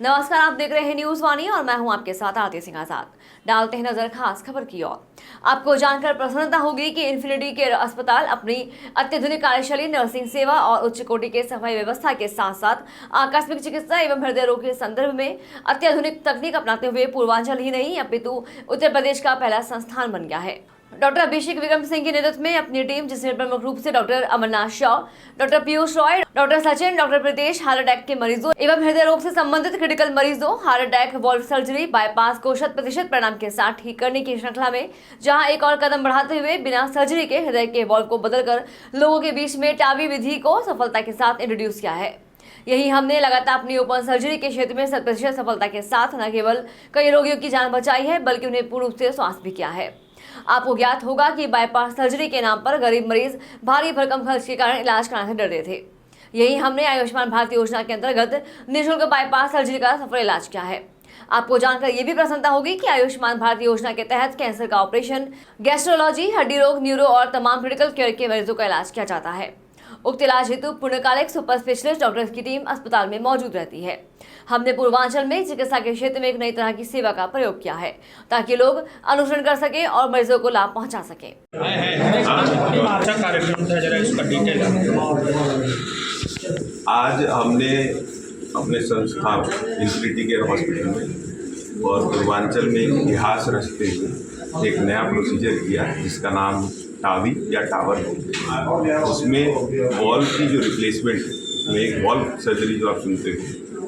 नमस्कार, आप देख रहे हैं न्यूज वाणी और मैं हूं आपके साथ आरती सिंह आजाद। डालते हैं नजर खास खबर की ओर। आपको जानकर प्रसन्नता होगी कि इन्फिनिटी केयर अस्पताल अपनी अत्याधुनिक कार्यशैली, नर्सिंग सेवा और उच्च कोटि के सफाई व्यवस्था के साथ साथ आकस्मिक चिकित्सा एवं हृदय रोग के संदर्भ में अत्याधुनिक तकनीक अपनाते हुए पूर्वांचल ही नहीं अपितु उत्तर प्रदेश का पहला संस्थान बन गया है। डॉक्टर अभिषेक विक्रम सिंह के नेतृत्व में अपनी टीम, जिसमें प्रमुख रूप से doctor Amarnath Shah, doctor Piyush Roy, doctor Sachin, doctor Pritesh, heart attack के मरीजों एवं हृदय रोग से संबंधित क्रिटिकल मरीजों, heart attack, valve surgery, bypass को 100% परिणाम के साथ ठीक करने की श्रृंखला में जहां एक और कदम बढ़ाते हुए बिना सर्जरी के हृदय के वॉल्व को बदलकर लोगों के बीच में टावी विधि को सफलता के साथ इंट्रोड्यूस किया है। यही हमने लगातार अपनी ओपन सर्जरी के क्षेत्र में 100% सफलता के साथ न केवल कई रोगियों की जान बचाई है, बल्कि उन्हें पूर्ण रूप से स्वास्थ्य भी किया है। आपको ज्ञात होगा कि बाईपास सर्जरी के नाम पर गरीब मरीज भारी भरकम खर्च के कारण इलाज कराने से डरते थे। यही हमने आयुष्मान भारत योजना के अंतर्गत निःशुल्क बाईपास सर्जरी का सफल इलाज किया है। आपको जानकर ये भी प्रसन्नता होगी कि आयुष्मान भारत योजना के तहत कैंसर का ऑपरेशन, गैस्ट्रोलॉजी, हड्डी रोग, न्यूरो और तमाम क्रिटिकल केयर के मरीजों का इलाज किया जाता है। उक्त इलाज हेतु पूर्णकालिक सुपर स्पेशलिस्ट डॉक्टर्स की टीम अस्पताल में मौजूद रहती है। हमने पूर्वांचल में चिकित्सा के क्षेत्र में एक नई तरह की सेवा का प्रयोग किया है ताकि लोग अनुसरण कर सके और मरीजों को लाभ पहुंचा सके। अच्छा कार्यक्रम था, जरा इसका डिटेल। आज हमने अपने संस्थान इन्फिनिटी केयर हॉस्पिटल में और पूर्वांचल में इतिहास रचते हुए एक नया प्रोसीजर किया जिसका नाम टावी या टावर है। उसमें वॉल्व की जो रिप्लेसमेंट है, एक वॉल्व सर्जरी जो आप सुनते हो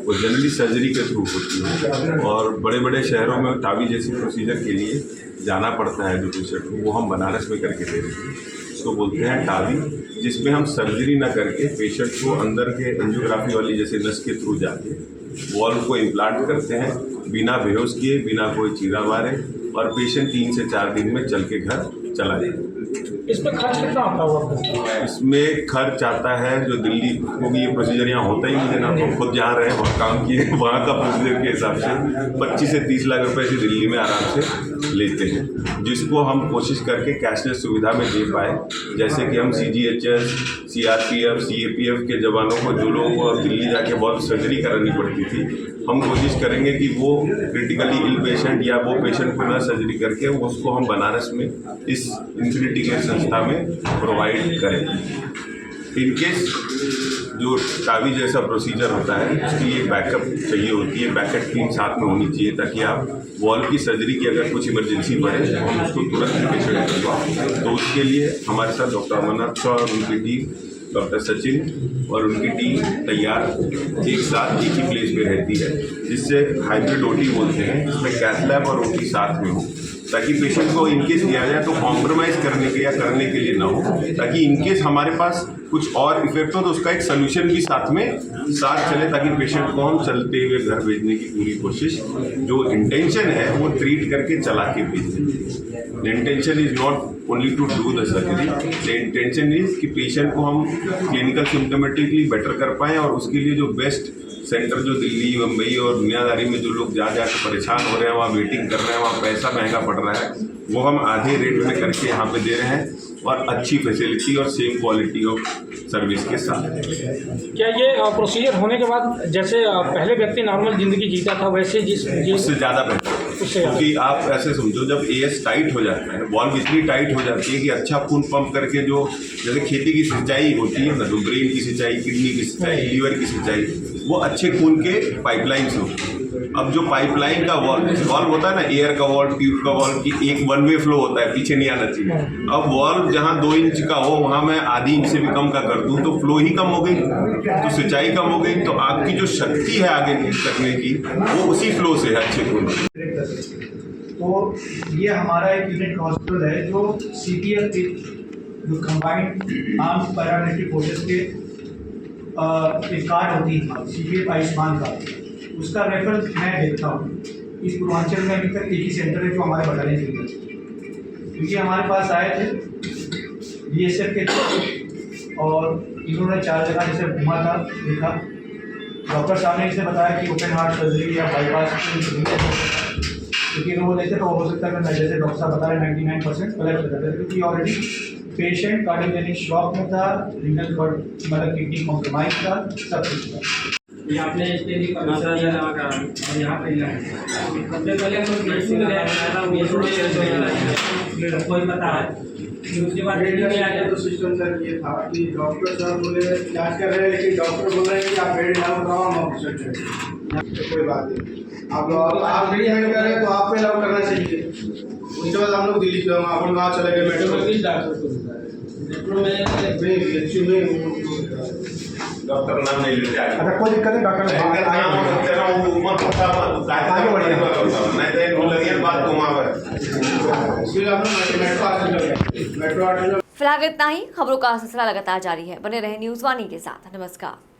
वो जनरली सर्जरी के थ्रू होती है और बड़े बड़े शहरों में टावी जैसी प्रोसीजर के लिए जाना पड़ता है जो पेशेंट को, वो हम बनारस में करके दे रहे हैं। इसको बोलते हैं टावी, जिसमें हम सर्जरी ना करके पेशेंट को अंदर के एंजियोग्राफी वाली जैसे नस के थ्रू जाके वॉल्व को इम्प्लांट करते हैं बिना बेहोश किए, बिना कोई चीरा मारे, और पेशेंट 3 से 4 दिन में चल के घर चला जाए। इसमें खर्च कितना आता होगा? इसमें खर्च आता है जो दिल्ली, क्योंकि ये प्रोसीजर यहाँ होता ही नहीं है ना, तो खुद जहाँ रहे वहाँ काम किए, वहाँ का प्रोसीजर के हिसाब से 25 से 30 लाख रुपए से दिल्ली में आराम से लेते हैं, जिसको हम कोशिश करके कैशलेस सुविधा में दे पाए। जैसे कि हम CGHS, CRPF, CAPF के जवानों को, जो लोगों को दिल्ली जाके बहुत सर्जरी करानी पड़ती थी, हम कोशिश करेंगे कि वो क्रिटिकली इल पेशेंट या वो पेशेंट को ना सर्जरी करके उसको हम बनारस में इस इन्फिनिटी केयर संस्था में प्रोवाइड करें। इनकेस जो टावी जैसा प्रोसीजर होता है उसकी एक बैकअप चाहिए होती है, बैकअप टीम साथ में होनी चाहिए ताकि आप वॉल्व की सर्जरी की अगर कुछ इमरजेंसी पड़े तो हम उसको तुरंत पेशेंट करवाएं। तो उसके लिए हमारे साथ डॉक्टर अमरनाथ शाह और उनकी टीम, डॉक्टर सचिन और उनकी टीम तैयार एक साथ एक ही प्लेस पे रहती है, जिससे हाइब्रिड OT बोलते हैं, जिसमें कैथ लैब और OT साथ में हो, ताकि पेशेंट को इनकेस दिया जाए तो कॉम्प्रोमाइज़ करने के या करने के लिए ना हो, ताकि इनकेस हमारे पास कुछ और इफेक्ट हो तो उसका एक सोल्यूशन भी साथ चले, ताकि पेशेंट को हम चलते हुए घर भेजने की पूरी कोशिश, जो इंटेंशन है वो ट्रीट करके चला के भेजने। The intention is not only to do the surgery, the intention is कि पेशेंट को हम क्लिनिकल सिम्टोमेटिकली बेटर कर पाएँ, और उसके लिए जो बेस्ट सेंटर जो दिल्ली, मुंबई और दुनियादारी में जो लोग जा के परेशान हो रहे हैं, वहाँ वेटिंग कर रहे हैं, वहाँ पैसा महंगा पड़ रहा है, वो हम आधे रेट में करके यहाँ पे दे रहे हैं और अच्छी फैसिलिटी और सेम क्वालिटी ऑफ सर्विस के साथ। क्या ये प्रोसीजर होने के बाद जैसे पहले व्यक्ति नॉर्मल जिंदगी जीता था वैसे उससे ज़्यादा बेहतर, क्योंकि आप ऐसे समझो जब AS टाइट हो जाता है, वॉल्व इतनी टाइट हो जाती है कि अच्छा खून पंप करके, जो जैसे खेती की सिंचाई होती है ना, तो ब्रेन की सिंचाई, किडनी की सिंचाई, लीवर की सिंचाई, वो अच्छे खून के पाइपलाइन से होती है। अब जो पाइपलाइन का वॉल्व होता है ना, एयर का वॉल्व, ट्यूब का वॉल्व की एक 1 वे फ्लो होता है, पीछे नहीं आना चाहिए। अब वॉल्व जहाँ 2 इंच का हो वहाँ मैं आधी इंच से भी कम का कर दूँ तो फ्लो ही कम हो गई, तो सिंचाई कम हो गई, तो आपकी जो शक्ति है आगे तकने की वो उसी फ्लो से है अच्छे खून। तो ये हमारा एक यूनिट हॉस्पिटल है जो CPF के, जो कंबाइंड आर्म्स पैरामिलिट्री फोर्सेस के एक कार्ड होती है CPF आयुष्मान कार्ड, उसका रेफरेंस मैं देखता हूँ। इस पूर्वांचल में अभी तक एक ही सेंटर है जो हमारे बटालियन के लिए, क्योंकि हमारे पास आए थे BSF के थे और इन्होंने 4 जगह जैसे घूमा था, देखा, डॉक्टर साहब ने इसे बताया कि ओपन हार्ट सर्जरी या बाईपास, क्योंकि वो लेते तो हो सकता है जैसे डॉक्टर साहब बता रहे 99% गलत हो जाता है, क्योंकि ऑलरेडी पेशेंट कार्डियोजेनिक शॉक में था, रीनल मतलब किडनी कॉम्प्रोमाइज था, सब कुछ था। आपने इसके लिए परमिशन दिया था और यहाँ पे सबसे पहले हम कोई पता है उसके बाद तो सिस्टम सर ये था कि डॉक्टर साहब बोले इलाज कर रहे हैं, लेकिन डॉक्टर बोल रहे हैं कि आप बेड अलाउ कराओ, हम ऑपरेशन करें। कोई बात नहीं, आप बेड हैंड कर रहे हैं तो आप पे अलाउ करना चाहिए। उसके बाद हम लोग दिल्ली गए, अपन गाँव चले गए मेट्रो में डॉक्टर नाम नहीं लेते आगे। अच्छा कोई दिक्कत नहीं, डॉक्टर नाम होते ना वो उम्र पता मत आगे बढ़िया नहीं तो एक लगी बात तुम आवे इसलिए हम लोग मेट्रो हॉस्पिटल गए। मेट्रो हॉस्पिटल फिलहाल इतना ही। खबरों का सिलसिला लगातार जारी है, बने रहे न्यूज़ वाणी के साथ। नमस्कार।